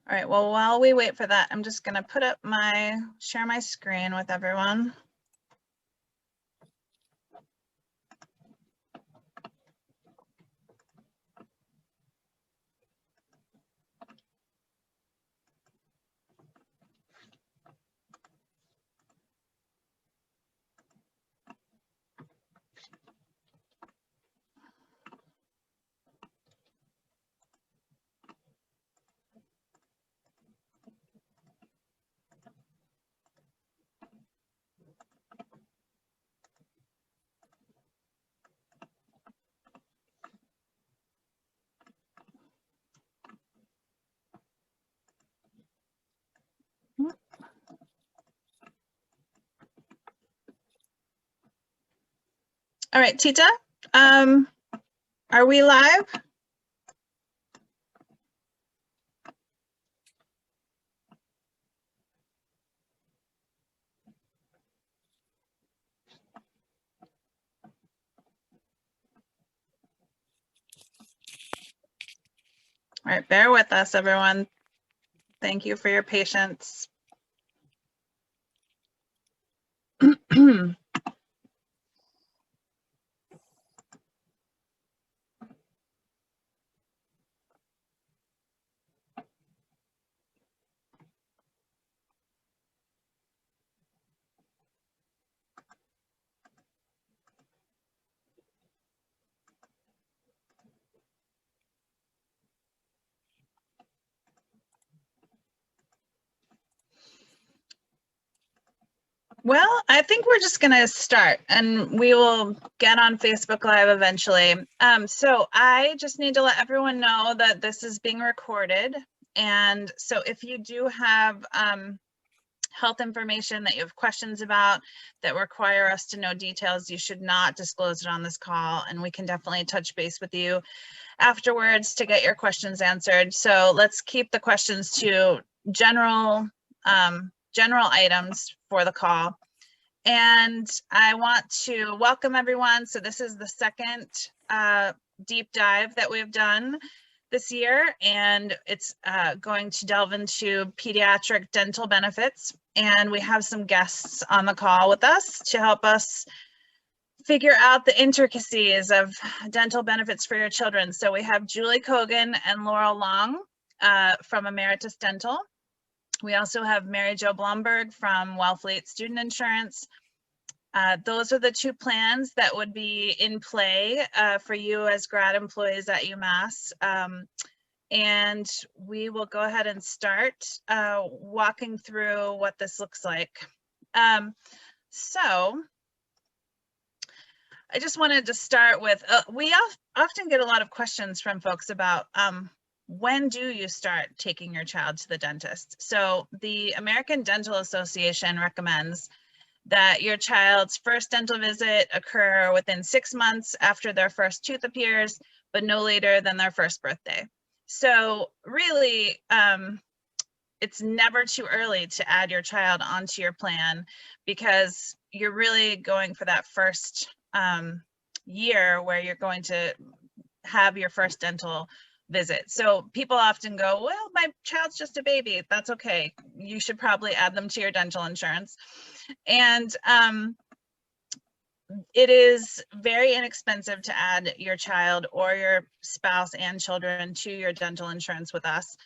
All right, well, while we wait for that, I'm just gonna put up share my screen with everyone. All right, Tita, are we live? All right, bear with us, everyone. Thank you for your patience. Well, I think we're just going to start and we will get on Facebook Live eventually. So I just need to let everyone know that this is being recorded. And so if you do have health information that you have questions about that require us to know details, you should not disclose it on this call. And we can definitely touch base with you afterwards to get your questions answered. So let's keep the questions to general items for the call. And I want to welcome everyone. So this is the second deep dive that we've done this year, and it's going to delve into pediatric dental benefits. And we have some guests on the call with us to help us figure out the intricacies of dental benefits for your children. So we have Julie Kogan and Laurel Long from Ameritas Dental. We also have Mary Jo Blomberg from Wellfleet Student Insurance. Those are the two plans that would be in play for you as grad employees at UMass. And we will go ahead and start walking through what this looks like. So I just wanted to start with, we often get a lot of questions from folks about when do you start taking your child to the dentist? So the American Dental Association recommends that your child's first dental visit occur within 6 months after their first tooth appears, but no later than their first birthday. So really, it's never too early to add your child onto your plan because you're really going for that first year where you're going to have your first dental visit. So people often go, well, my child's just a baby. That's okay. You should probably add them to your dental insurance. And it is very inexpensive to add your child or your spouse and children to your dental insurance with us.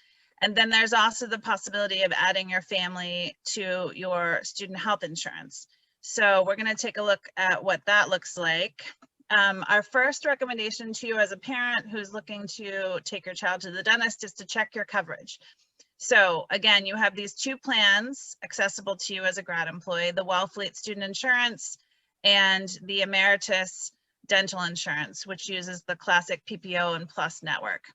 And then there's also the possibility of adding your family to your student health insurance. So we're going to take a look at what that looks like. Our first recommendation to you as a parent who's looking to take your child to the dentist is to check your coverage. So again, you have these two plans accessible to you as a grad employee, the Wellfleet Student Insurance and the Ameritas Dental Insurance, which uses the classic PPO and Plus network.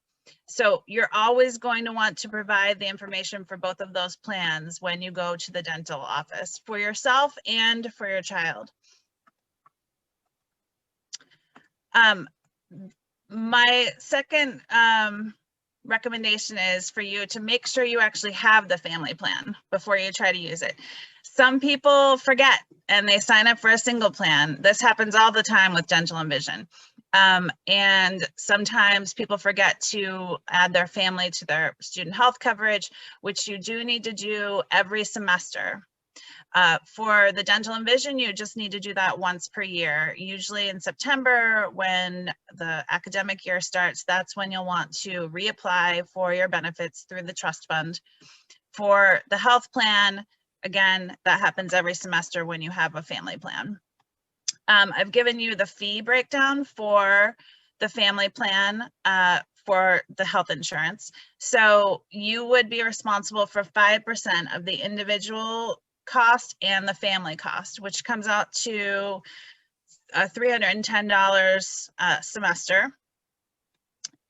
So you're always going to want to provide the information for both of those plans when you go to the dental office for yourself and for your child. My second recommendation is for you to make sure you actually have the family plan before you try to use it. Some people forget and they sign up for a single plan. This happens all the time with dental and vision. And sometimes people forget to add their family to their student health coverage, which you do need to do every semester. For the dental and vision, you just need to do that once per year. Usually in September, when the academic year starts, that's when you'll want to reapply for your benefits through the trust fund. For the health plan, again, that happens every semester when you have a family plan. I've given you the fee breakdown for the family plan for the health insurance. So you would be responsible for 5% of the individual cost and the family cost, which comes out to $310 a semester.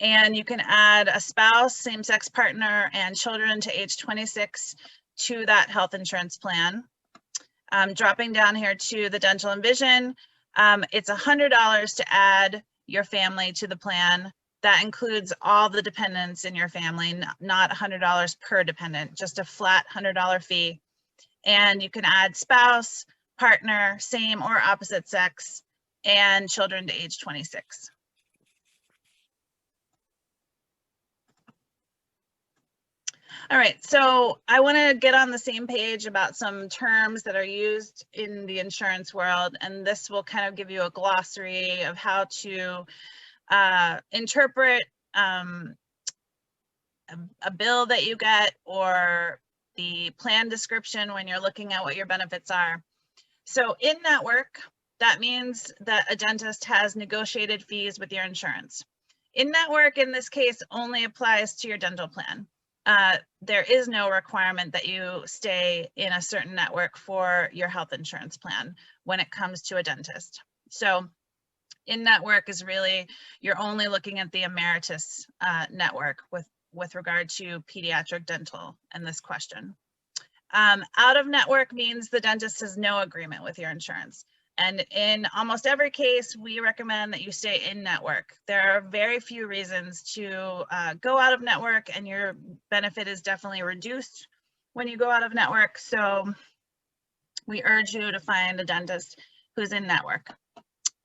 And you can add a spouse, same-sex partner, and children to age 26 to that health insurance plan. Dropping down here to the dental and vision, it's $100 to add your family to the plan. That includes all the dependents in your family, not $100 per dependent, just a flat $100 fee. And you can add spouse, partner, same or opposite sex, and children to age 26. All right, so I want to get on the same page about some terms that are used in the insurance world, and this will kind of give you a glossary of how to interpret a bill that you get or the plan description when you're looking at what your benefits are. So in network, that means that a dentist has negotiated fees with your insurance. In network, in this case, only applies to your dental plan. There is no requirement that you stay in a certain network for your health insurance plan when it comes to a dentist. So in network is really, you're only looking at the Ameritas network with regard to pediatric dental in this question. Out of network means the dentist has no agreement with your insurance. And in almost every case, we recommend that you stay in network. There are very few reasons to go out of network, and your benefit is definitely reduced when you go out of network. So we urge you to find a dentist who's in network.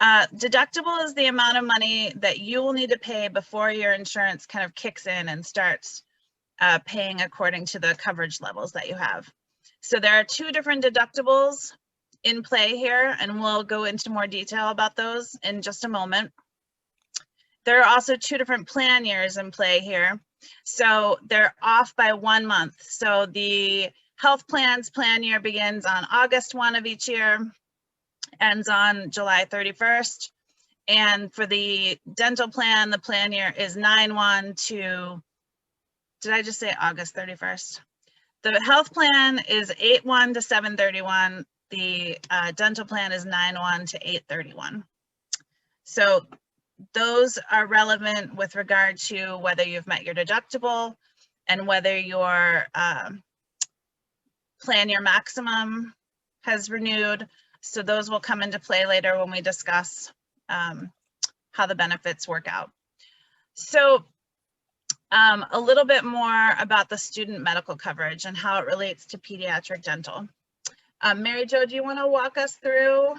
Deductible is the amount of money that you will need to pay before your insurance kind of kicks in and starts paying according to the coverage levels that you have. So there are two different deductibles in play here, and we'll go into more detail about those in just a moment. There are also two different plan years in play here. So they're off by 1 month. So the health plan's plan year begins on August 1 of each year, ends on July 31st. And for the dental plan, the plan year is 9/1 to, did I just say August 31st? The health plan is 8/1 to 7/31. The dental plan is 9/1 to 8/31. So those are relevant with regard to whether you've met your deductible and whether your plan year maximum has renewed. So those will come into play later when we discuss how the benefits work out. So a little bit more about the student medical coverage and how it relates to pediatric dental. Mary Jo, do you want to walk us through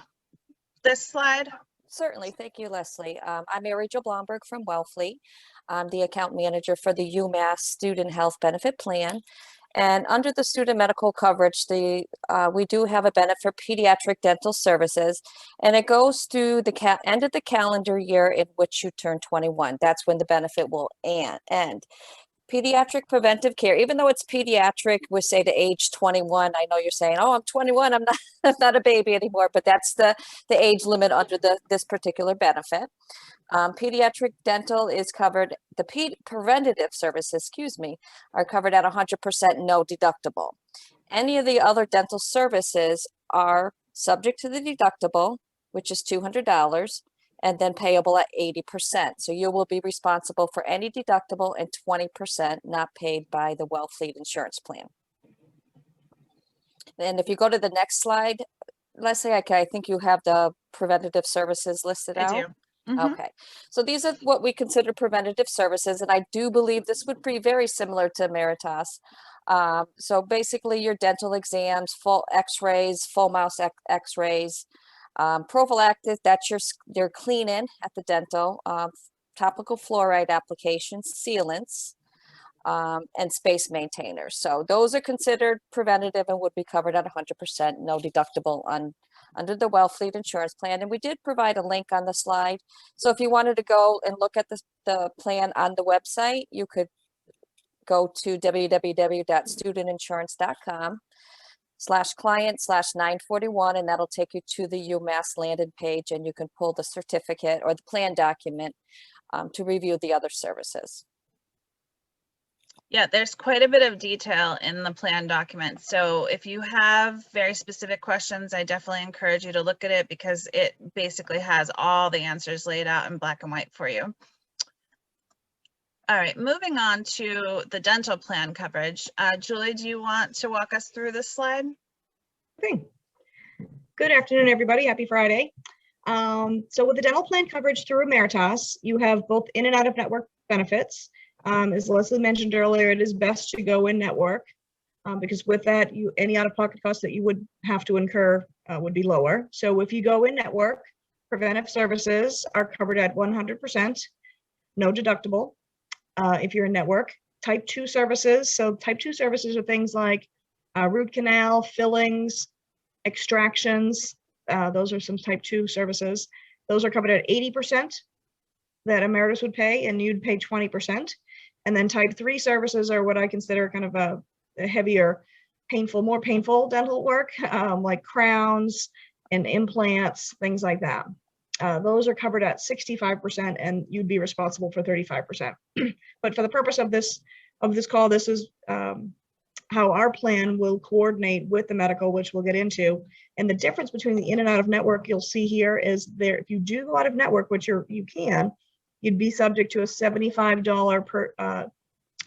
this slide? Certainly. Thank you, Leslie. I'm Mary Jo Blomberg from Wellfleet. I'm the account manager for the UMass Student Health Benefit Plan. And under the student medical coverage, we do have a benefit for pediatric dental services, and it goes through the end of the calendar year in which you turn 21. That's when the benefit will end. Pediatric preventive care, even though it's pediatric, we say to age 21. I know you're saying, oh, I'm 21, I'm not, I'm not a baby anymore, but that's the age limit under this particular benefit. Pediatric dental is covered, the preventative services, are covered at 100% no deductible. Any of the other dental services are subject to the deductible, which is $200, and then payable at 80%. So you will be responsible for any deductible and 20% not paid by the Wellfleet insurance plan. And if you go to the next slide, Leslie, I think you have the preventative services listed out. I do. Mm-hmm. Okay, so these are what we consider preventative services, and I do believe this would be very similar to Ameritas. So basically your dental exams, full x-rays, full mouth x-rays, Prophylactic, that's your clean-in at the dental, topical fluoride applications, sealants, and space maintainers. So those are considered preventative and would be covered at 100%, no deductible under the Wellfleet insurance plan. And we did provide a link on the slide. So if you wanted to go and look at the plan on the website, you could go to www.studentinsurance.com/client/941, and that'll take you to the UMass landing page, and you can pull the certificate or the plan document to review the other services. Yeah, there's quite a bit of detail in the plan document. So if you have very specific questions, I definitely encourage you to look at it because it basically has all the answers laid out in black and white for you. All right, moving on to the dental plan coverage. Julie, do you want to walk us through this slide? Okay. Good afternoon, everybody. Happy Friday. So with the dental plan coverage through Ameritas, you have both in and out of network benefits. As Leslie mentioned earlier, it is best to go in network because with that, any out-of-pocket costs that you would have to incur would be lower. So if you go in network, preventive services are covered at 100%, no deductible. If you're in network, type 2 services. So type 2 services are things like root canal, fillings, extractions. Those are some type 2 services. Those are covered at 80% that Emeritus would pay, and you'd pay 20%. And then type 3 services are what I consider kind of a heavier, more painful dental work, like crowns and implants, things like that. Those are covered at 65%, and you'd be responsible for 35%. But for the purpose of this call, this is how our plan will coordinate with the medical, which we'll get into. And the difference between the in and out of network you'll see here is if you do go out of network, which you can, you'd be subject to a $75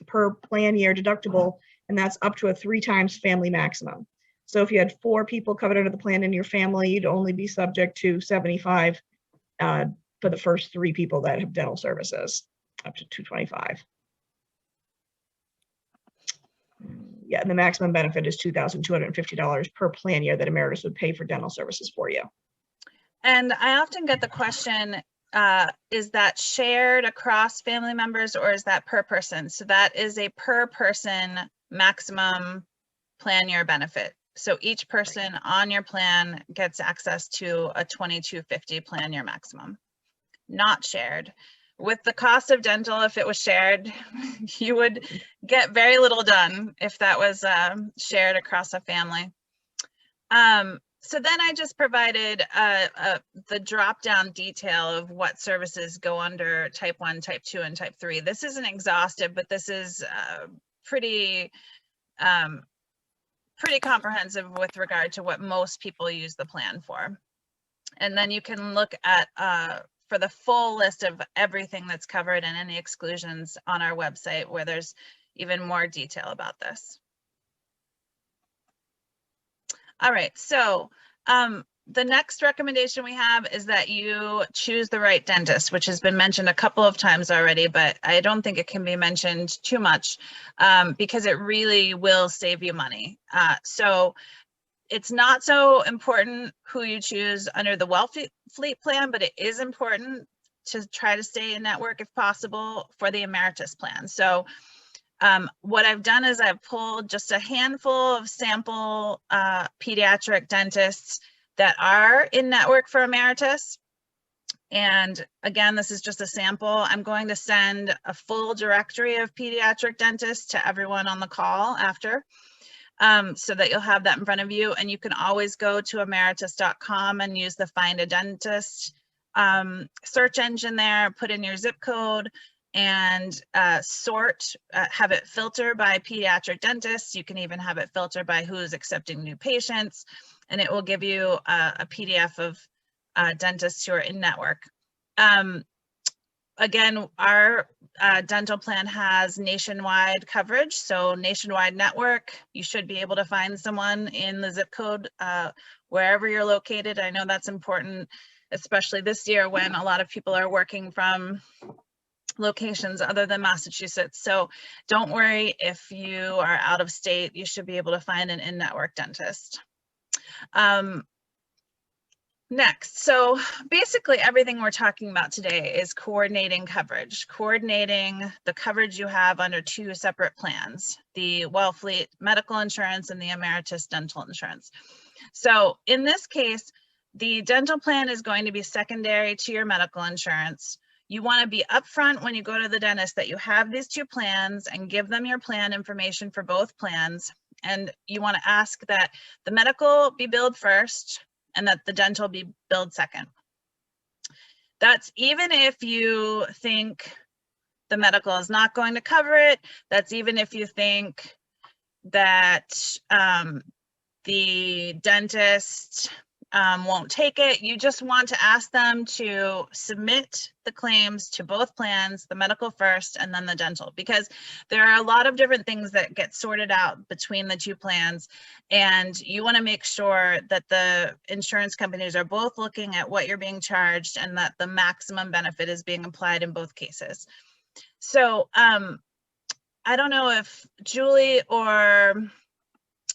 per plan year deductible, and that's up to a 3 times family maximum. So if you had 4 people covered under the plan in your family, you'd only be subject to $75 for the first 3 people that have dental services, up to $225. Yeah, and the maximum benefit is $2,250 per plan year that Emeritus would pay for dental services for you. And I often get the question, is that shared across family members or is that per person? So that is a per person maximum plan year benefit. So each person on your plan gets access to a $2,250 plan year maximum, not shared. With the cost of dental, if it was shared, you would get very little done if that was shared across a family. So then I just provided the drop-down detail of what services go under type 1, type 2, and type 3. This isn't exhaustive, but this is pretty comprehensive with regard to what most people use the plan for. And then you can look at for the full list of everything that's covered and any exclusions on our website, where there's even more detail about this. All right, so the next recommendation we have is that you choose the right dentist, which has been mentioned a couple of times already, but I don't think it can be mentioned too much because it really will save you money. So it's not so important who you choose under the Wellfleet plan, but it is important to try to stay in network if possible for the Emeritus plan. So what I've done is I've pulled just a handful of sample pediatric dentists that are in network for Emeritus. And again, this is just a sample. I'm going to send a full directory of pediatric dentists to everyone on the call after, so that you'll have that in front of you. And you can always go to emeritus.com and use the Find a Dentist search engine there, put in your zip code, and have it filter by pediatric dentists. You can even have it filter by who's accepting new patients, and it will give you a PDF of dentists who are in network. Again, our dental plan has nationwide coverage, so nationwide network. You should be able to find someone in the zip code wherever you're located. I know that's important, especially this year when a lot of people are working from locations other than Massachusetts. So don't worry if you are out of state, you should be able to find an in-network dentist. Next, so basically everything we're talking about today is coordinating coverage, coordinating the coverage you have under two separate plans, the Wellfleet medical insurance and the Ameritas dental insurance. So in this case, the dental plan is going to be secondary to your medical insurance. You want to be upfront when you go to the dentist that you have these two plans and give them your plan information for both plans. And you want to ask that the medical be billed first and that the dental be billed second. That's even if you think the medical is not going to cover it. That's even if you think that the dentist won't take it. You just want to ask them to submit the claims to both plans, the medical first and then the dental, because there are a lot of different things that get sorted out between the two plans. And you want to make sure that the insurance companies are both looking at what you're being charged and that the maximum benefit is being applied in both cases. So I don't know if Julie or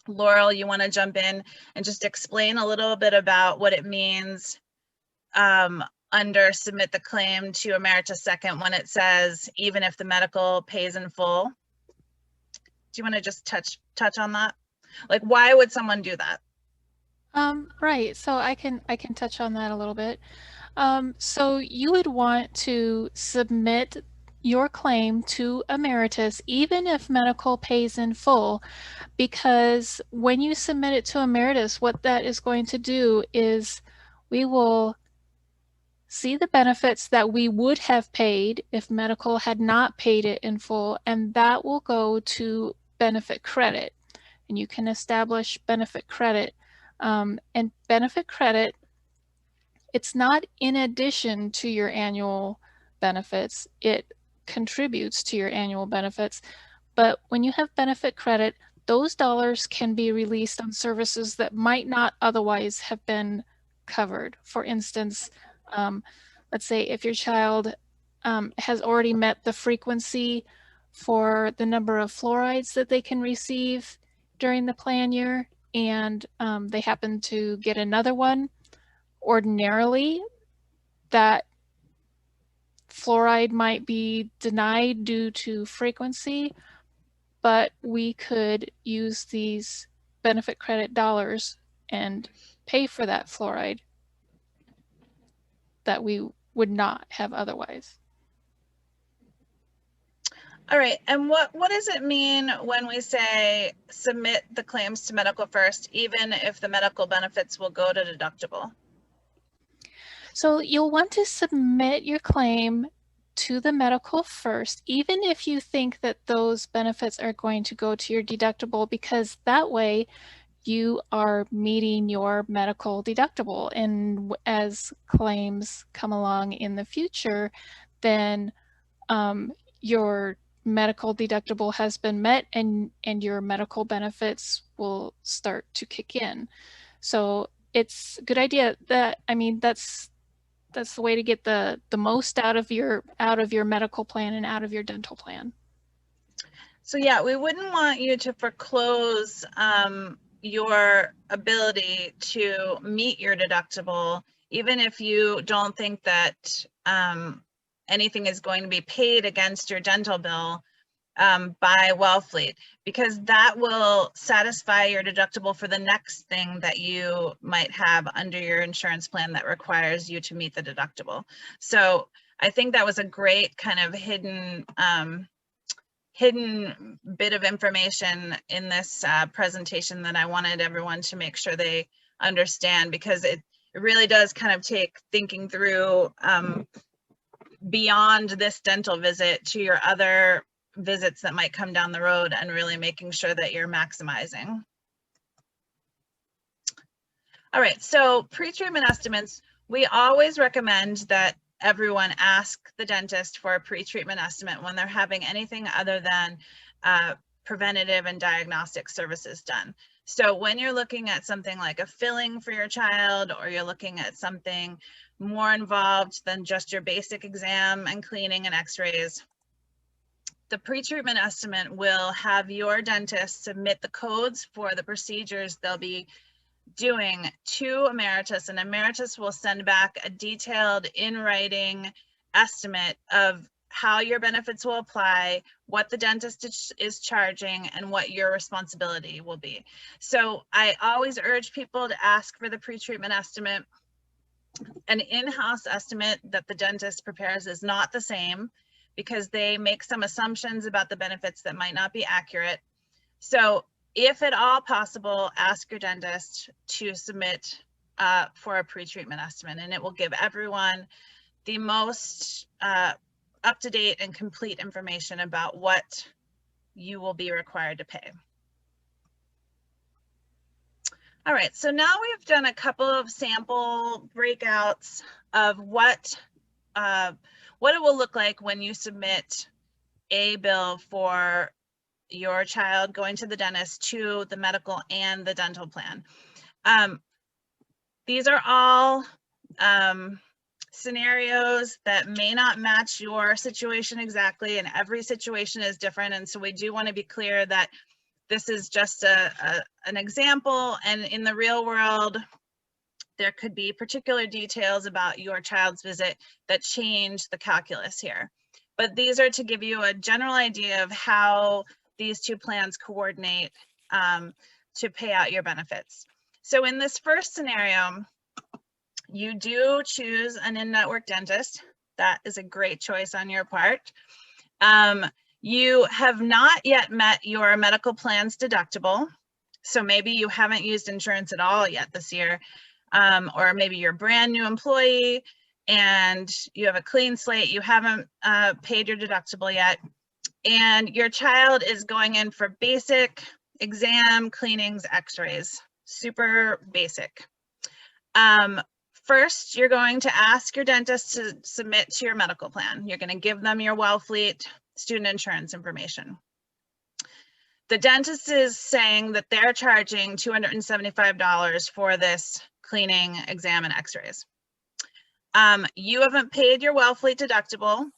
Laurel, you want to jump in and just explain a little bit about what it means under submit the claim to Ameritas second when it says even if the medical pays in full. Do you want to just touch on that? Like, why would someone do that? Right, so I can touch on that a little bit. So you would want to submit your claim to Ameritas even if medical pays in full, because when you submit it to Ameritas, what that is going to do is we will see the benefits that we would have paid if medical had not paid it in full, and that will go to benefit credit. And you can establish benefit credit. And benefit credit, it's not in addition to your annual benefits. It contributes to your annual benefits. But when you have benefit credit, those dollars can be released on services that might not otherwise have been covered. For instance, let's say if your child has already met the frequency for the number of fluorides that they can receive during the plan year, and they happen to get another one, ordinarily that fluoride might be denied due to frequency, but we could use these benefit credit dollars and pay for that fluoride that we would not have otherwise. All right, and what does it mean when we say submit the claims to medical first, even if the medical benefits will go to deductible? So you'll want to submit your claim to the medical first, even if you think that those benefits are going to go to your deductible, because that way you are meeting your medical deductible. And as claims come along in the future, then your medical deductible has been met and your medical benefits will start to kick in. So it's a good idea. That, I mean, that's the way to get the most out of your medical plan and out of your dental plan. So yeah, we wouldn't want you to foreclose your ability to meet your deductible, even if you don't think that anything is going to be paid against your dental bill by Wellfleet, because that will satisfy your deductible for the next thing that you might have under your insurance plan that requires you to meet the deductible. So I think that was a great kind of hidden bit of information in this presentation that I wanted everyone to make sure they understand, because it really does kind of take thinking through beyond this dental visit to your other visits that might come down the road and really making sure that you're maximizing. All right, so pre-treatment estimates, we always recommend that everyone ask the dentist for a pre-treatment estimate when they're having anything other than preventative and diagnostic services done. So when you're looking at something like a filling for your child, or you're looking at something more involved than just your basic exam and cleaning and x-rays, the pre-treatment estimate will have your dentist submit the codes for the procedures they'll be doing to Emeritus, and Emeritus will send back a detailed in writing estimate of how your benefits will apply, what the dentist is charging, and what your responsibility will be. So I always urge people to ask for the pretreatment estimate. An in-house estimate that the dentist prepares is not the same because they make some assumptions about the benefits that might not be accurate. So if at all possible, ask your dentist to submit for a pretreatment estimate, and it will give everyone the most up-to-date and complete information about what you will be required to pay. All right, so now we've done a couple of sample breakouts of what it will look like when you submit a bill for your child going to the dentist to the medical and the dental plan. These are all scenarios that may not match your situation exactly, and every situation is different. And so we do want to be clear that this is just an example, and in the real world, there could be particular details about your child's visit that change the calculus here. But these are to give you a general idea of how these two plans coordinate to pay out your benefits. So in this first scenario, you do choose an in-network dentist. That is a great choice on your part. You have not yet met your medical plan's deductible. So maybe you haven't used insurance at all yet this year, or maybe you're a brand new employee and you have a clean slate, you haven't paid your deductible yet, and your child is going in for basic exam, cleanings, x-rays, super basic. First, you're going to ask your dentist to submit to your medical plan. You're going to give them your Wellfleet student insurance information. The dentist is saying that they're charging $275 for this cleaning, exam, and x-rays. You haven't paid your Wellfleet deductible,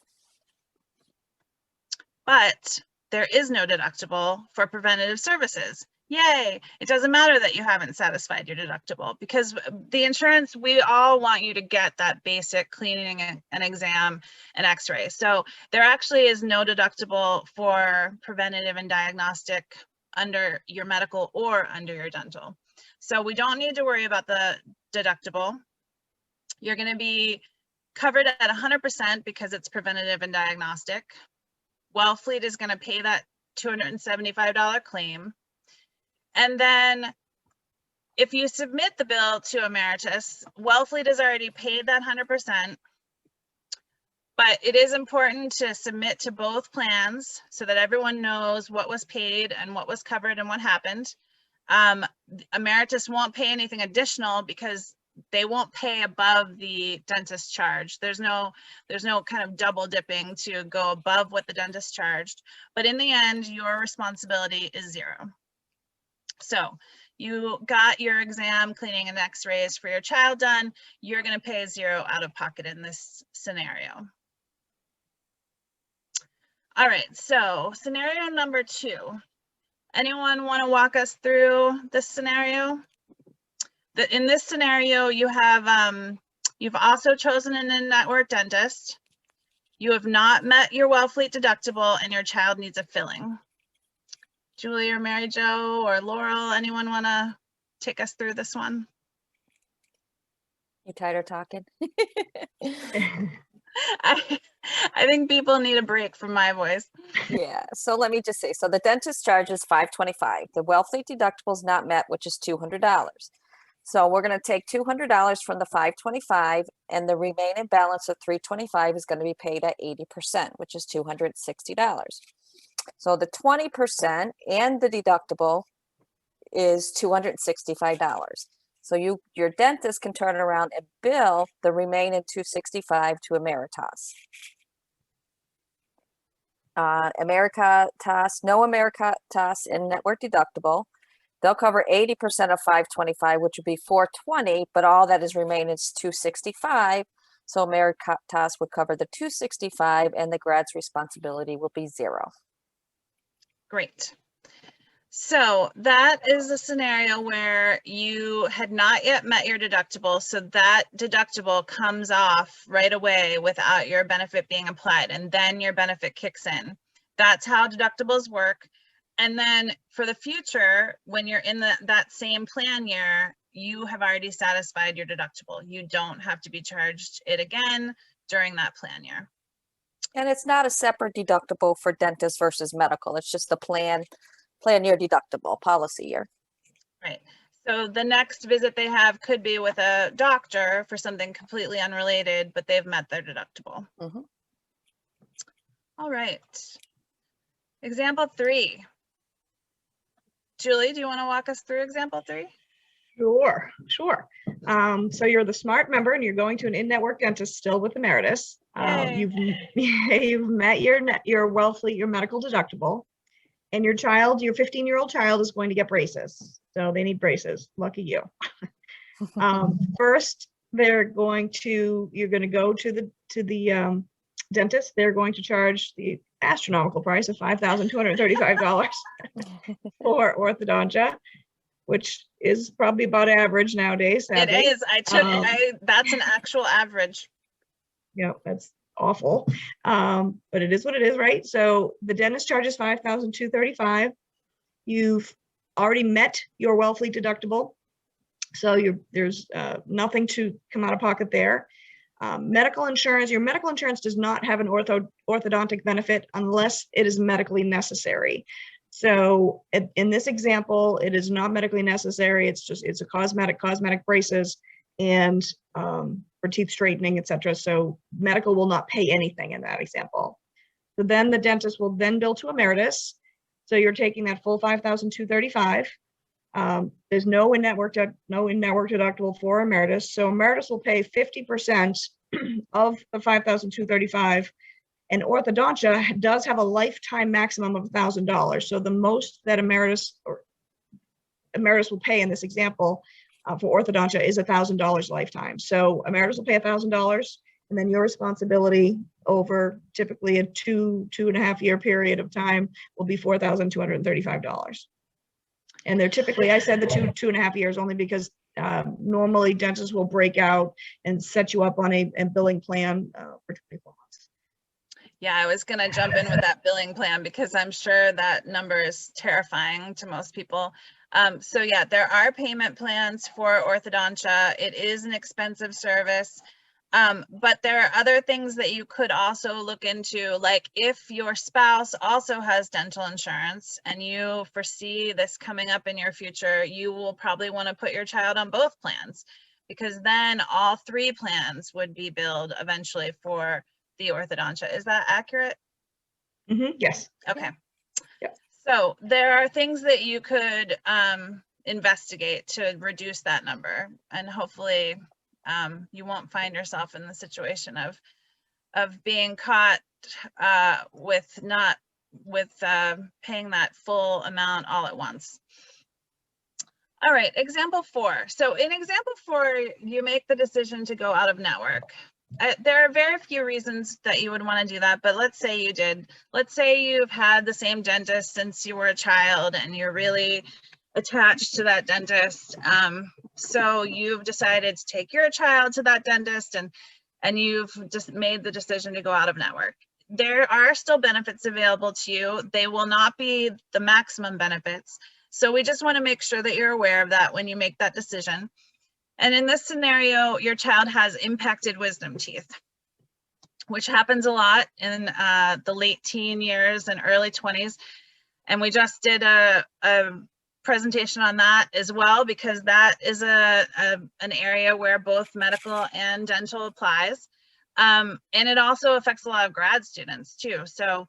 but there is no deductible for preventative services. Yay! It doesn't matter that you haven't satisfied your deductible, because the insurance, we all want you to get that basic cleaning and exam and x-ray. So there actually is no deductible for preventative and diagnostic under your medical or under your dental. So we don't need to worry about the deductible. You're going to be covered at 100% because it's preventative and diagnostic. Wellfleet is going to pay that $275 claim. And then if you submit the bill to Emeritus, Wellfleet has already paid that 100%, but it is important to submit to both plans so that everyone knows what was paid and what was covered and what happened. Emeritus won't pay anything additional because they won't pay above the dentist charge. There's no kind of double dipping to go above what the dentist charged, but in the end, your responsibility is zero. So you got your exam, cleaning, and x-rays for your child done. You're going to pay zero out of pocket in this scenario. All right, so scenario number 2. Anyone want to walk us through this scenario? In this scenario, you have you've also chosen an in-network dentist. You have not met your Wellfleet deductible, and your child needs a filling. Julie or Mary Jo or Laurel, anyone want to take us through this one? You tired of talking? I think people need a break from my voice. Yeah, so let me just say, so the dentist charges $525. The Wellfleet deductible is not met, which is $200. So we're going to take $200 from the $525, and the remaining balance of $325 is going to be paid at 80%, which is $260. So the 20% and the deductible is $265. So your dentist can turn around and bill the remaining $265 to Ameritas. No Ameritas in-network deductible. They'll cover 80% of $525, which would be $420, but all that is remaining is $265. So Ameritas would cover the $265, and the grad's responsibility will be zero. Great. So that is a scenario where you had not yet met your deductible. So that deductible comes off right away without your benefit being applied, and then your benefit kicks in. That's how deductibles work. And then for the future, when you're in that same plan year, you have already satisfied your deductible. You don't have to be charged it again during that plan year. And it's not a separate deductible for dentist versus medical. It's just the plan year deductible policy year. Right. So the next visit they have could be with a doctor for something completely unrelated, but they've met their deductible. Mhm. All right. Example 3. Julie, do you want to walk us through example 3? Sure. So you're the smart member and you're going to an in-network dentist still with Emeritus. You've met your Wellfleet, your medical deductible, and your 15-year-old child is going to get braces. So they need braces. Lucky you. First, you're going to go to the dentist. They're going to charge the astronomical price of $5,235 for orthodontia, which is probably about average nowadays, sadly. It is. That's an actual average. Yeah, that's awful. But it is what it is, right? So the dentist charges $5,235. You've already met your Wellfleet deductible. So there's nothing to come out of pocket there. Medical insurance, your medical insurance does not have an orthodontic benefit unless it is medically necessary. So in this example, it is not medically necessary. It's a cosmetic braces and for teeth straightening, etc. So medical will not pay anything in that example. So then the dentist will then bill to Emeritus. So you're taking that full $5,235. There's no in-network deductible for Emeritus. So Emeritus will pay 50% of the $5,235. And orthodontia does have a lifetime maximum of $1,000. So the most that Emeritus will pay in this example for orthodontia is $1,000 lifetime. So Emeritus will pay $1,000, and then your responsibility over typically a two and a half year period of time will be $4,235. And they're typically, I said the two and a half years only because normally dentists will break out and set you up on a billing plan for 24 months. Yeah, I was going to jump in with that billing plan because I'm sure that number is terrifying to most people. So yeah, there are payment plans for orthodontia. It is an expensive service. But there are other things that you could also look into, like if your spouse also has dental insurance and you foresee this coming up in your future, you will probably want to put your child on both plans, because then all 3 plans would be billed eventually for the orthodontia. Is that accurate? Mm-hmm. Yes. Okay. Yep. So there are things that you could investigate to reduce that number, and hopefully you won't find yourself in the situation of being caught with paying that full amount all at once. All right, example 4. So in example 4, you make the decision to go out of network. There are very few reasons that you would want to do that, but let's say you did. Let's say you've had the same dentist since you were a child and you're really attached to that dentist. So you've decided to take your child to that dentist and you've just made the decision to go out of network. There are still benefits available to you. They will not be the maximum benefits. So we just want to make sure that you're aware of that when you make that decision. And in this scenario, your child has impacted wisdom teeth, which happens a lot in the late teen years and early 20s. And we just did a presentation on that as well, because that is an area where both medical and dental applies. And it also affects a lot of grad students too. So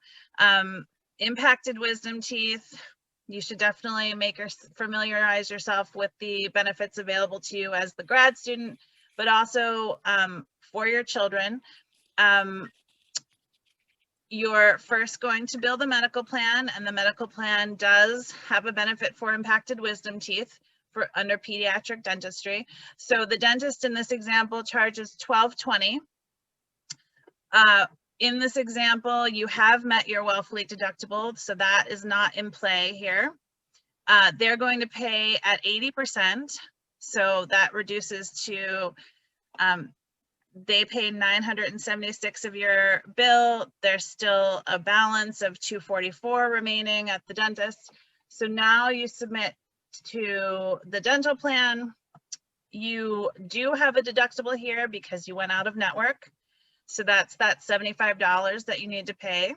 impacted wisdom teeth, you should definitely familiarize yourself with the benefits available to you as the grad student, but also for your children. You're first going to build a medical plan, and the medical plan does have a benefit for impacted wisdom teeth for under pediatric dentistry. So the dentist in this example charges $1,220. In this example, you have met your Wellfleet deductible, so that is not in play here. they're going to pay at 80%. So that reduces to, they pay 976 of your bill. There's still a balance of 244 remaining at the dentist. So now you submit to the dental plan. You do have a deductible here because you went out of network. So that's that $75 that you need to pay.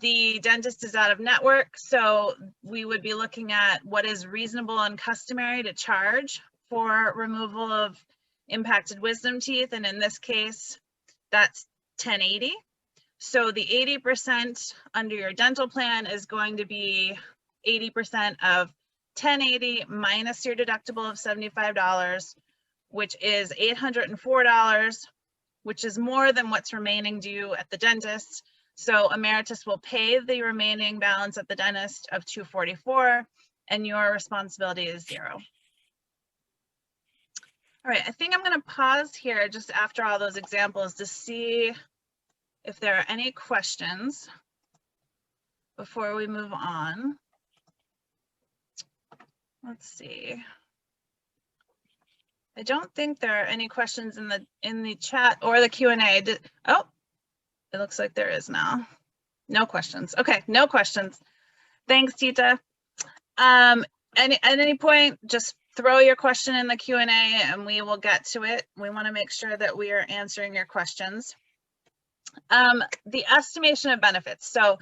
The dentist is out of network, so we would be looking at what is reasonable and customary to charge for removal of impacted wisdom teeth, and in this case, that's $1,080. So the 80% under your dental plan is going to be 80% of $1,080 minus your deductible of $75, which is $804, which is more than what's remaining due at the dentist. So Ameritas will pay the remaining balance at the dentist of $244, and your responsibility is $0. All right, I think I'm going to pause here just after all those examples to see if there are any questions before we move on. Let's see. I don't think there are any questions in the chat or the Q&A. Oh, it looks like there is now. No questions. Okay, no questions. Thanks, Tita. At any point, just throw your question in the Q&A and we will get to it. We want to make sure that we are answering your questions. The estimation of benefits. So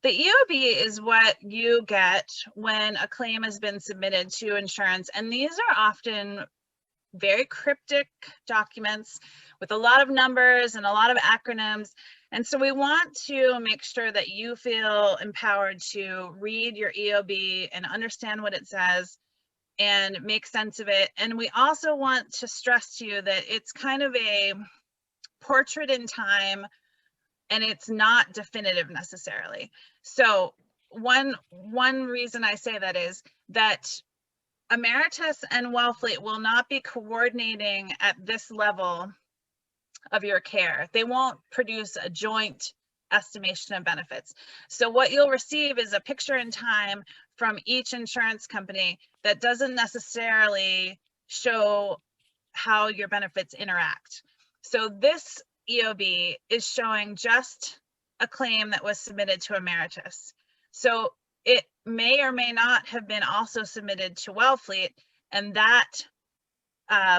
the EOB is what you get when a claim has been submitted to insurance, and these are often very cryptic documents with a lot of numbers and a lot of acronyms. And so we want to make sure that you feel empowered to read your EOB and understand what it says and make sense of it. And we also want to stress to you that it's kind of a portrait in time, and it's not definitive necessarily. So one reason I say that is that Ameritas and Wellfleet will not be coordinating at this level of your care. They won't produce a joint estimation of benefits. So what you'll receive is a picture in time from each insurance company that doesn't necessarily show how your benefits interact. So this EOB is showing just a claim that was submitted to Ameritas. So it may or may not have been also submitted to Wellfleet, and that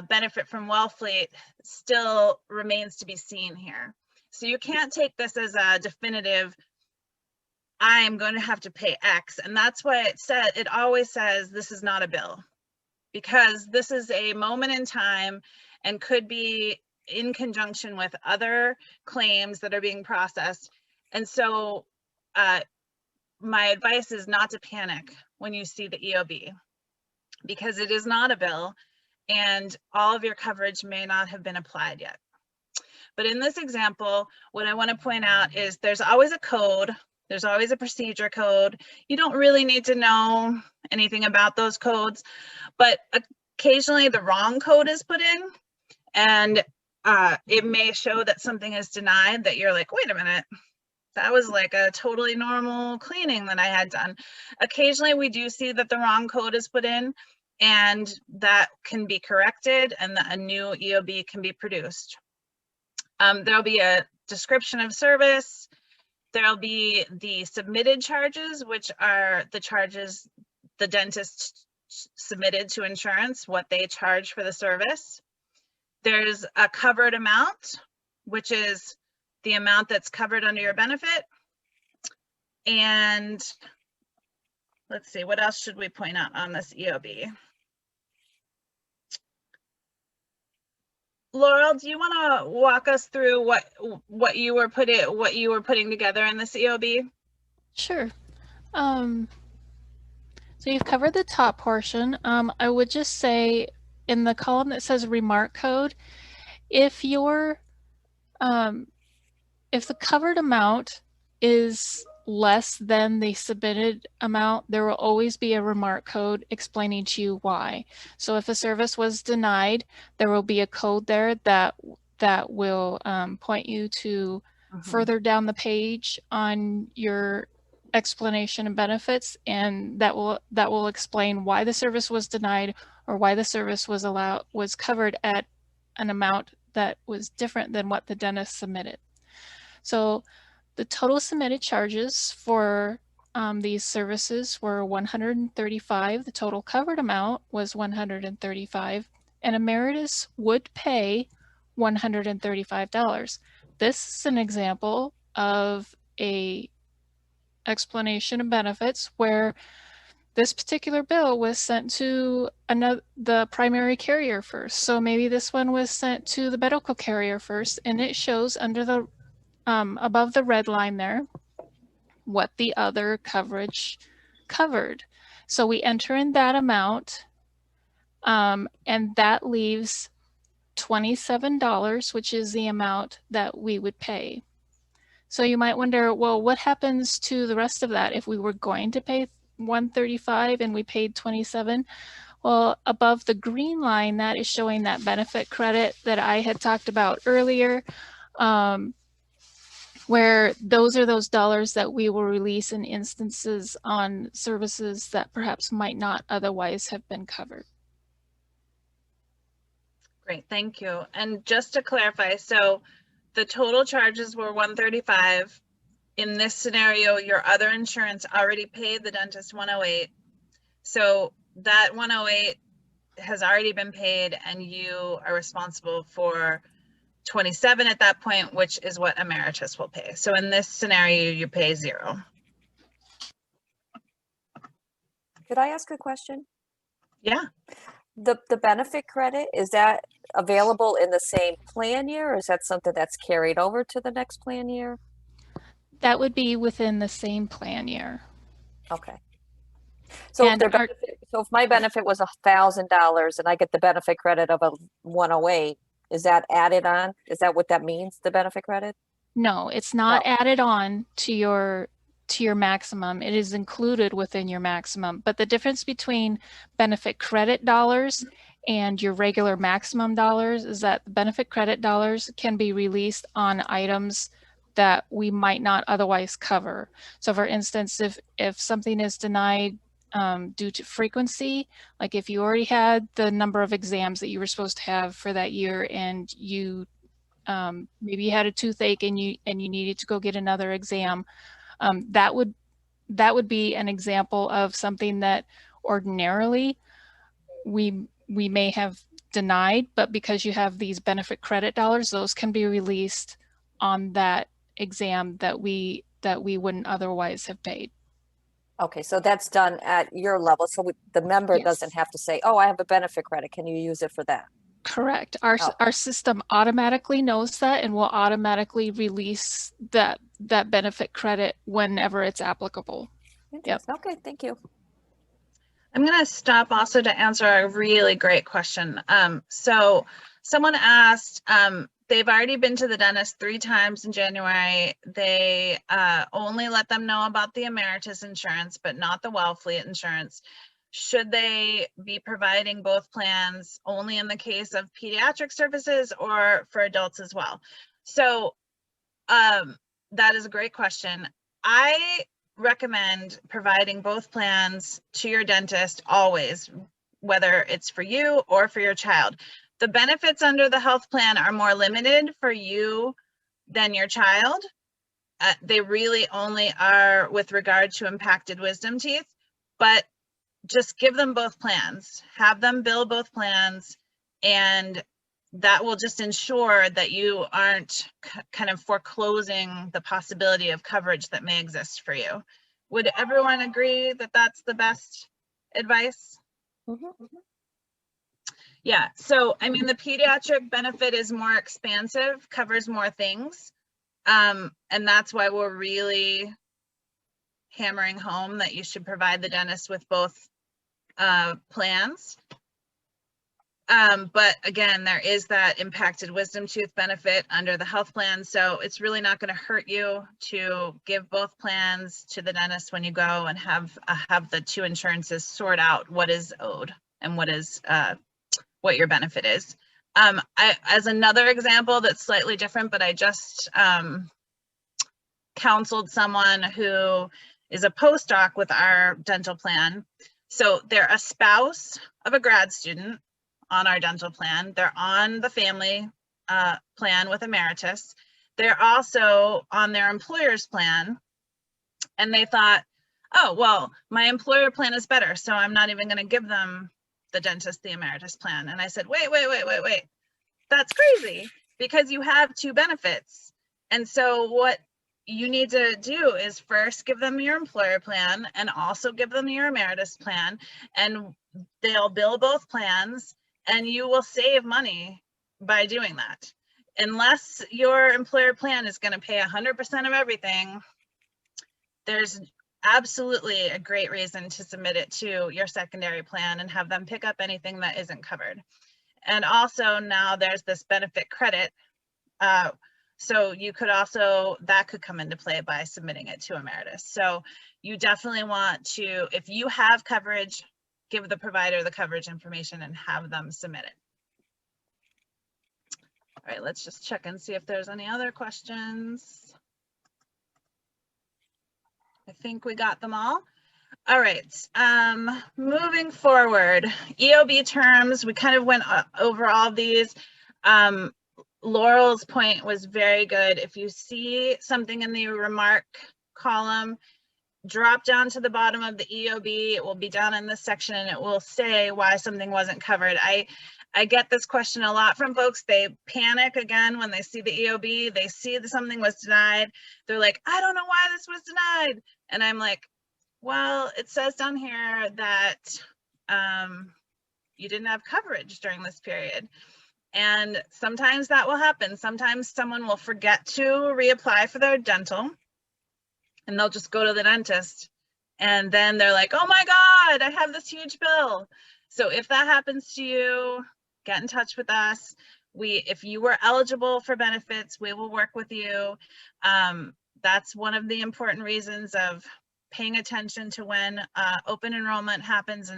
benefit from Wellfleet still remains to be seen here. So you can't take this as a definitive, I'm going to have to pay X. And that's why it always says this is not a bill, because this is a moment in time and could be in conjunction with other claims that are being processed. And so my advice is not to panic when you see the EOB, because it is not a bill and all of your coverage may not have been applied yet. But in this example, what I want to point out is there's always a code, there's always a procedure code. You don't really need to know anything about those codes, but occasionally the wrong code is put in, and it may show that something is denied that you're like, wait a minute, that was like a totally normal cleaning that I had done. Occasionally we do see that the wrong code is put in, and that can be corrected and a new EOB can be produced. There'll be a description of service. There'll be the submitted charges, which are the charges the dentist submitted to insurance, what they charge for the service. There's a covered amount, which is the amount that's covered under your benefit. And let's see, what else should we point out on this EOB? Laurel, do you want to walk us through what you were putting together in this EOB? Sure. So you've covered the top portion. I would just say in the column that says remark code, if the covered amount is less than the submitted amount, there will always be a remark code explaining to you why. So if a service was denied, there will be a code there that will point you to further down the page on your explanation of benefits, and that will explain why the service was denied or why the service was covered at an amount that was different than what the dentist submitted. So the total submitted charges for these services were $135. The total covered amount was $135, and Emeritus would pay $135. This is an example of a explanation of benefits where this particular bill was sent to the primary carrier first. So maybe this one was sent to the medical carrier first, and it shows under the above the red line there what the other coverage covered. So we enter in that amount, and that leaves $27, which is the amount that we would pay. So you might wonder, well, what happens to the rest of that if we were going to pay $135 and we paid $27? Well, above the green line, that is showing that benefit credit that I had talked about earlier, where those are those dollars that we will release in instances on services that perhaps might not otherwise have been covered. Great, thank you. And just to clarify, so the total charges were $135. In this scenario, your other insurance already paid the dentist $108. So that $108 has already been paid, and you are responsible for $27 at that point, which is what Emeritus will pay. So in this scenario, you pay $0. Could I ask a question? Yeah. The benefit credit, is that available in the same plan year, or is that something that's carried over to the next plan year? That would be within the same plan year. Okay. So And if my benefit was $1,000 and I get the benefit credit of a 108, is that added on? Is that what that means, the benefit credit? No, it's not added on to your maximum. It is included within your maximum. But the difference between benefit credit dollars and your regular maximum dollars is that the benefit credit dollars can be released on items that we might not otherwise cover. So for instance, if something is denied due to frequency, like if you already had the number of exams that you were supposed to have for that year, and you maybe you had a toothache and you needed to go get another exam, that would be an example of something that ordinarily we may have denied, but because you have these benefit credit dollars, those can be released on that exam that we wouldn't otherwise have paid. Okay, so that's done at your level. So the member doesn't have to say, oh, I have a benefit credit. Can you use it for that? Correct. Our system automatically knows that and will automatically release that benefit credit whenever it's applicable. Yep. Okay, thank you. I'm going to stop also to answer a really great question. So someone asked, they've already been to the dentist 3 times in January. They only let them know about the Emeritus insurance, but not the Wellfleet insurance. Should they be providing both plans only in the case of pediatric services or for adults as well? So that is a great question. I recommend providing both plans to your dentist always, whether it's for you or for your child. The benefits under the health plan are more limited for you than your child. They really only are with regard to impacted wisdom teeth, but just give them both plans, have them bill both plans, and that will just ensure that you aren't kind of foreclosing the possibility of coverage that may exist for you. Would everyone agree that that's the best advice? Mm-hmm. Yeah, so I mean, the pediatric benefit is more expansive, covers more things. And that's why we're really hammering home that you should provide the dentist with both plans. But again, there is that impacted wisdom tooth benefit under the health plan. So it's really not going to hurt you to give both plans to the dentist when you go and have the 2 insurances sort out what is owed and what is what your benefit is. As another example that's slightly different, but I just counseled someone who is a postdoc with our dental plan. So they're a spouse of a grad student on our dental plan. They're on the family plan with Emeritus. They're also on their employer's plan. And they thought, oh, well, my employer plan is better, so I'm not even going to give them the dentist, the Emeritus plan. And I said, wait. That's crazy, because you have two benefits. And so what you need to do is first give them your employer plan and also give them your Emeritus plan, and they'll bill both plans, and you will save money by doing that. Unless your employer plan is going to pay 100% of everything, there's absolutely a great reason to submit it to your secondary plan and have them pick up anything that isn't covered. And also now there's this benefit credit. So you could also, that could come into play by submitting it to Emeritus. So you definitely want to, if you have coverage, give the provider the coverage information and have them submit it. All right, let's just check and see if there's any other questions. I think we got them all. All right, moving forward, EOB terms, we kind of went over all of these. Laurel's point was very good. If you see something in the remark column, drop down to the bottom of the EOB. It will be down in this section and it will say why something wasn't covered. I get this question a lot from folks. They panic again when they see the EOB, they see that something was denied. They're like, I don't know why this was denied. And I'm like, well, it says down here that you didn't have coverage during this period. And sometimes that will happen. Sometimes someone will forget to reapply for their dental and they'll just go to the dentist. And then they're like, oh my God, I have this huge bill. So if that happens to you, get in touch with us. If you were eligible for benefits, we will work with you. That's one of the important reasons of paying attention to when open enrollment happens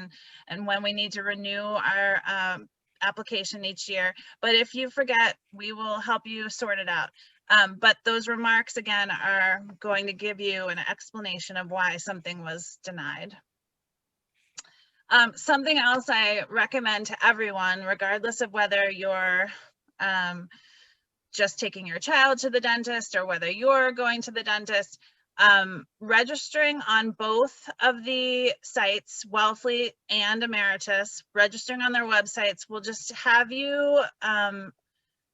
and when we need to renew our application each year. But if you forget, we will help you sort it out. But those remarks, again, are going to give you an explanation of why something was denied. Something else I recommend to everyone, regardless of whether you're just taking your child to the dentist or whether you're going to the dentist, registering on both of the sites, Wellfleet and Emeritus, registering on their websites will just have you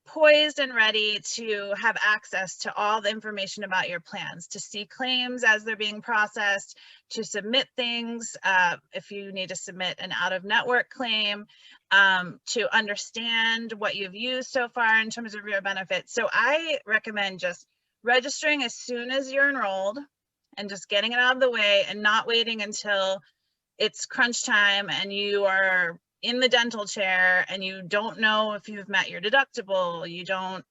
poised and ready to have access to all the information about your plans, to see claims as they're being processed, to submit things if you need to submit an out-of-network claim, to understand what you've used so far in terms of your benefits. So I recommend just registering as soon as you're enrolled and just getting it out of the way and not waiting until it's crunch time and you are in the dental chair and you don't know if you've met your deductible, you don't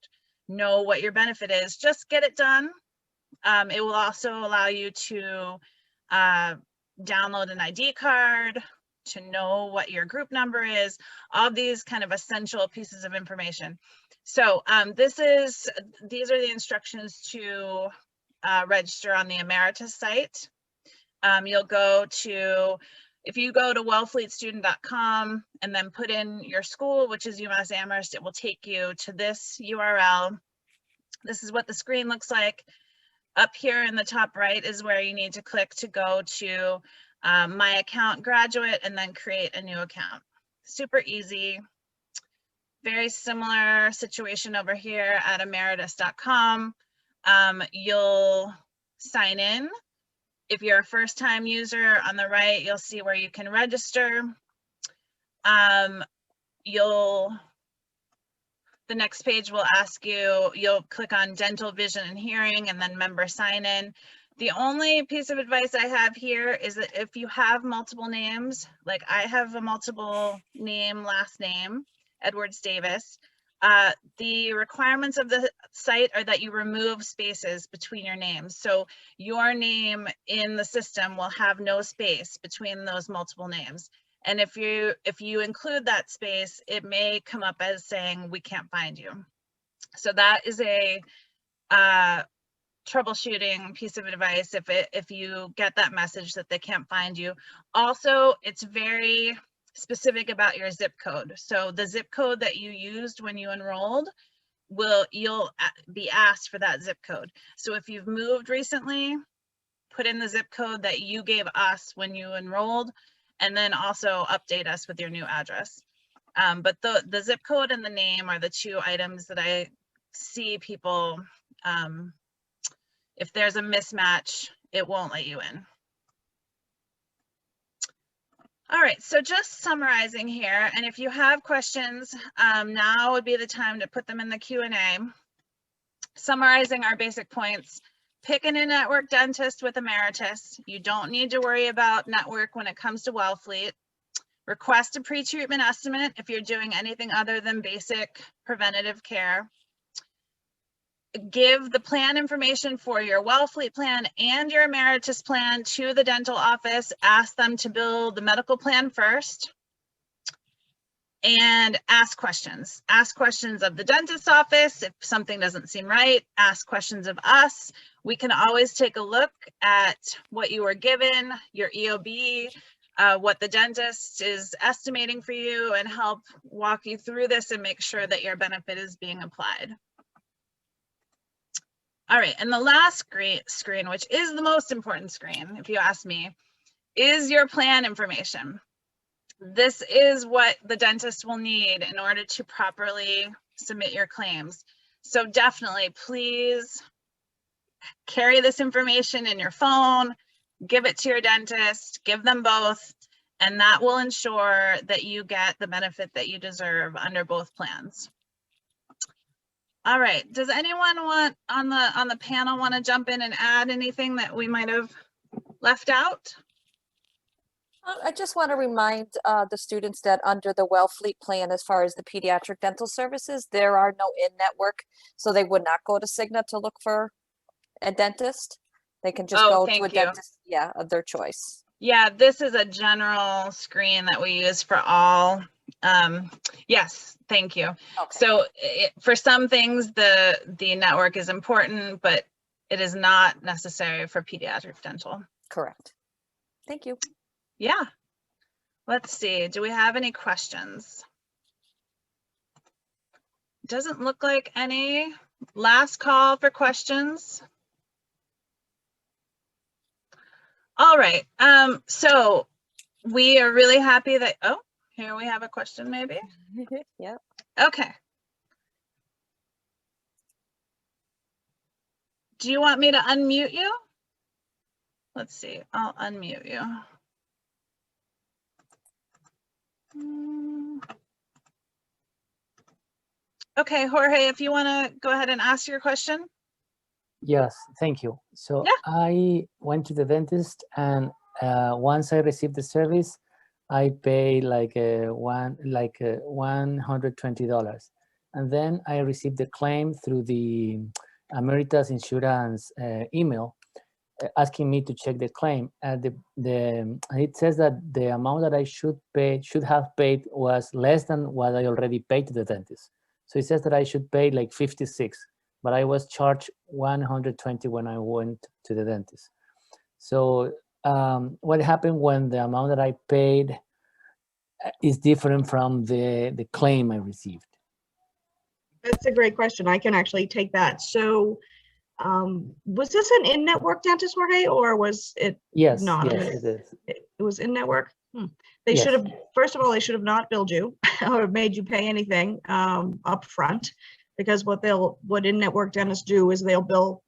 know what your benefit is. Just get it done. It will also allow you to download an ID card, to know what your group number is, all these kind of essential pieces of information. So these are the instructions to register on the Emeritus site. You'll go to, if you go to wellfleetstudent.com and then put in your school, which is UMass Amherst, it will take you to this URL. This is what the screen looks like. Up here in the top right is where you need to click to go to My Account Graduate and then create a new account. Super easy. Very similar situation over here at emeritus.com. You'll sign in. If you're a first-time user, on the right, you'll see where you can register. The next page will ask you, you'll click on dental, vision, and hearing, and then member sign in. The only piece of advice I have here is that if you have multiple names, like I have a multiple name, last name, Edwards Davis, the requirements of the site are that you remove spaces between your names. So your name in the system will have no space between those multiple names. And if you include that space, it may come up as saying we can't find you. So that is a troubleshooting piece of advice if you get that message that they can't find you. Also, it's very specific about your zip code. So the zip code that you used when you enrolled, you'll be asked for that zip code. So if you've moved recently, put in the zip code that you gave us when you enrolled, and then also update us with your new address. But the zip code and the name are the two items that I see people, if there's a mismatch, it won't let you in. All right, so just summarizing here, and if you have questions, now would be the time to put them in the Q&A. Summarizing our basic points: pick an in-network dentist with Emeritus. You don't need to worry about network when it comes to Wellfleet. Request a pre-treatment estimate if you're doing anything other than basic preventative care. Give the plan information for your Wellfleet plan and your Emeritus plan to the dental office. Ask them to build the medical plan first. And ask questions. Ask questions of the dentist's office. If something doesn't seem right, ask questions of us. We can always take a look at what you were given, your EOB, what the dentist is estimating for you, and help walk you through this and make sure that your benefit is being applied. All right, and the last screen, which is the most important screen, if you ask me, is your plan information. This is what the dentist will need in order to properly submit your claims. So definitely, please carry this information in your phone, give it to your dentist, give them both, and that will ensure that you get the benefit that you deserve under both plans. All right, does anyone want on the panel want to jump in and add anything that we might have left out? I just want to remind the students that under the Wellfleet plan, as far as the pediatric dental services, there are no in-network, so they would not go to Cigna to look for a dentist. They can just go to a dentist, yeah, of their choice. Yeah, this is a general screen that we use for all. Yes, thank you. Okay. So for some things, the network is important, but it is not necessary for pediatric dental. Correct. Thank you. Yeah. Let's see. Do we have any questions? Doesn't look like any. Last call for questions. All right. So we are really happy that, oh, here we have a question maybe. Yep. Okay. Do you want me to unmute you? Let's see. I'll unmute you. Okay, Jorge, if you want to go ahead and ask your question. Yes, thank you. So yeah. I went to the dentist, and once I received the service, I paid like $120, and then I received the claim through the Ameritas Insurance email, asking me to check the claim. It says that the amount that I should have paid was less than what I already paid to the dentist. So it says that I should pay like 56, but I was charged 120 when I went to the dentist. So what happened when the amount that I paid is different from the claim I received? That's a great question. I can actually take that. So was this an in-network dentist, Jorge, or was it not? Yes, it is. It was in-network? They should have, first of all, they should have not billed you or made you pay anything up front, because what in-network dentists do is they'll bill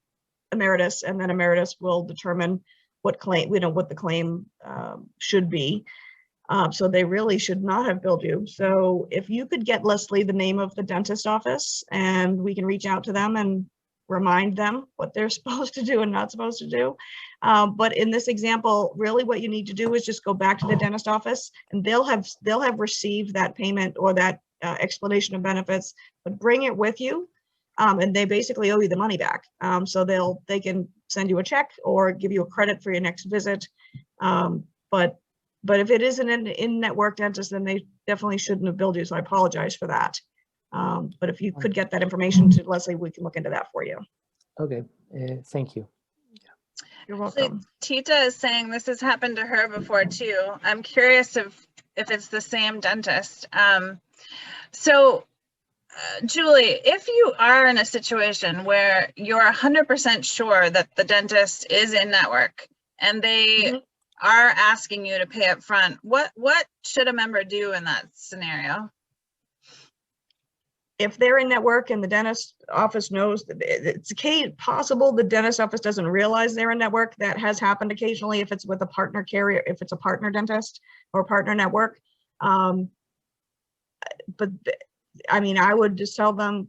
Emeritus, and then Emeritus will determine what claim, what the claim should be. So they really should not have billed you. So if you could get Leslie the name of the dentist office, and we can reach out to them and remind them what they're supposed to do and not supposed to do. But in this example, really what you need to do is just go back to the dentist office, and they'll have received that payment or that explanation of benefits, but bring it with you. And they basically owe you the money back. So they can send you a check or give you a credit for your next visit. But if it is an in-network dentist, then they definitely shouldn't have billed you. So I apologize for that. But if you could get that information to Leslie, we can look into that for you. Okay, Thank you. You're Actually, welcome. Tita is saying this has happened to her before too. I'm curious if it's the same dentist. Julie, if you are in a situation where you're 100% sure that the dentist is in network and they are asking you to pay up front, what should a member do in that scenario? If they're in network and the dentist office knows that it's possible the dentist office doesn't realize they're in network. That has happened occasionally if it's with a partner carrier, if it's a partner dentist or partner network. But I mean, I would just tell them,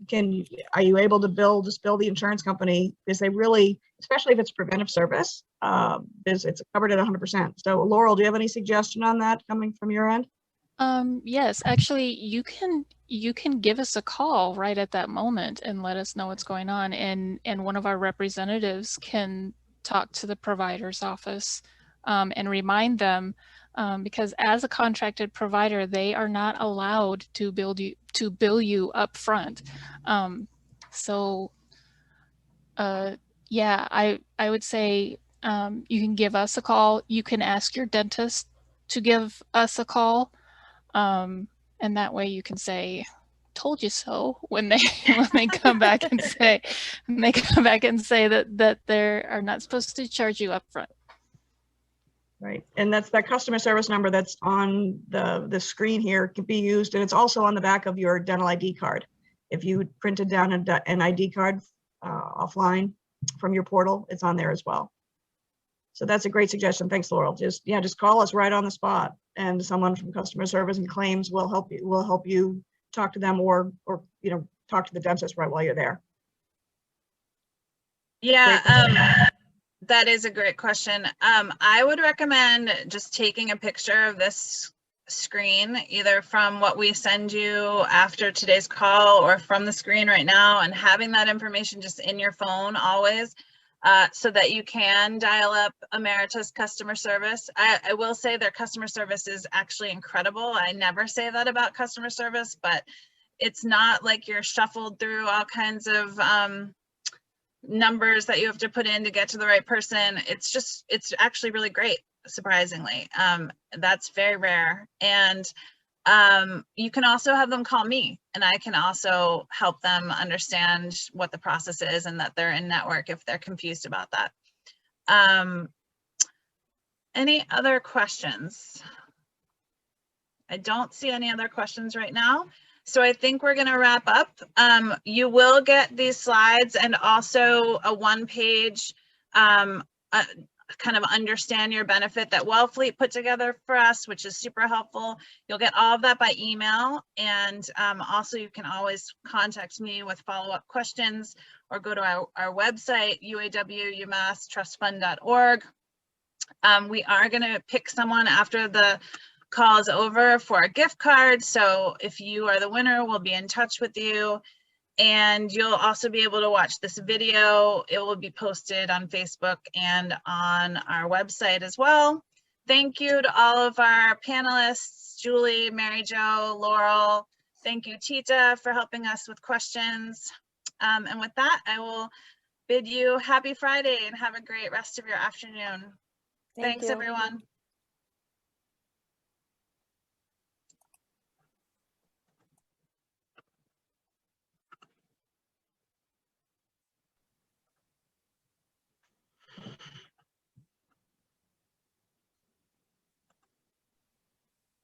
are you able to just bill the insurance company? Because they really, especially if it's preventive service, it's covered at 100%. So Laurel, do you have any suggestion on that coming from your end? Yes, actually, you can give us a call right at that moment and let us know what's going on, and one of our representatives can talk to the provider's office and remind them, because as a contracted provider, they are not allowed to bill you up front. Yeah, I would say you can give us a call. You can ask your dentist to give us a call. And that way you can say, "Told you so," when they come back and say that they are not supposed to charge you up front. Right, and that's that customer service number that's on the screen here can be used, and it's also on the back of your dental ID card. If you printed down an ID card offline from your portal, it's on there as well. So that's a great suggestion. Thanks, Laurel. Just call us right on the spot, and someone from customer service and claims will help you talk to them or talk to the dentist right while you're there. Yeah, that is a great question. I would recommend just taking a picture of this screen, either from what we send you after today's call or from the screen right now, and having that information just in your phone always. So that you can dial up Ameritas customer service. I will say their customer service is actually incredible. I never say that about customer service, but it's not like you're shuffled through all kinds of numbers that you have to put in to get to the right person. It's actually really great, surprisingly. That's very rare. And you can also have them call me, and I can also help them understand what the process is and that they're in network if they're confused about that. Any other questions? I don't see any other questions right now. So I think we're going to wrap up. You will get these slides and also a one-page kind of understand your benefit that Wellfleet put together for us, which is super helpful. You'll get all of that by email. And also you can always contact me with follow-up questions or go to our website, uaw-umasstrustfund.org. We are going to pick someone after the call is over for a gift card. So if you are the winner, we'll be in touch with you. And you'll also be able to watch this video. It will be posted on Facebook and on our website as well. Thank you to all of our panelists, Julie, Mary Jo, Laurel. Thank you, Tita, for helping us with questions. And with that, I will bid you happy Friday and have a great rest of your afternoon. Thanks, everyone.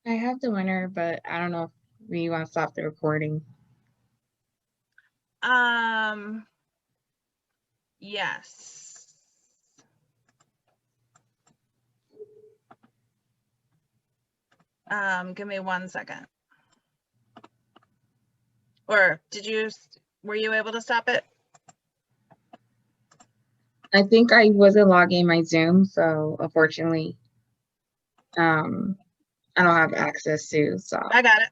I have the winner, but I don't know if we want to stop the recording. Yes. Give me 1 second. Or were you able to stop it? I think I wasn't logging my Zoom, so unfortunately, I don't have access to, so. I got it.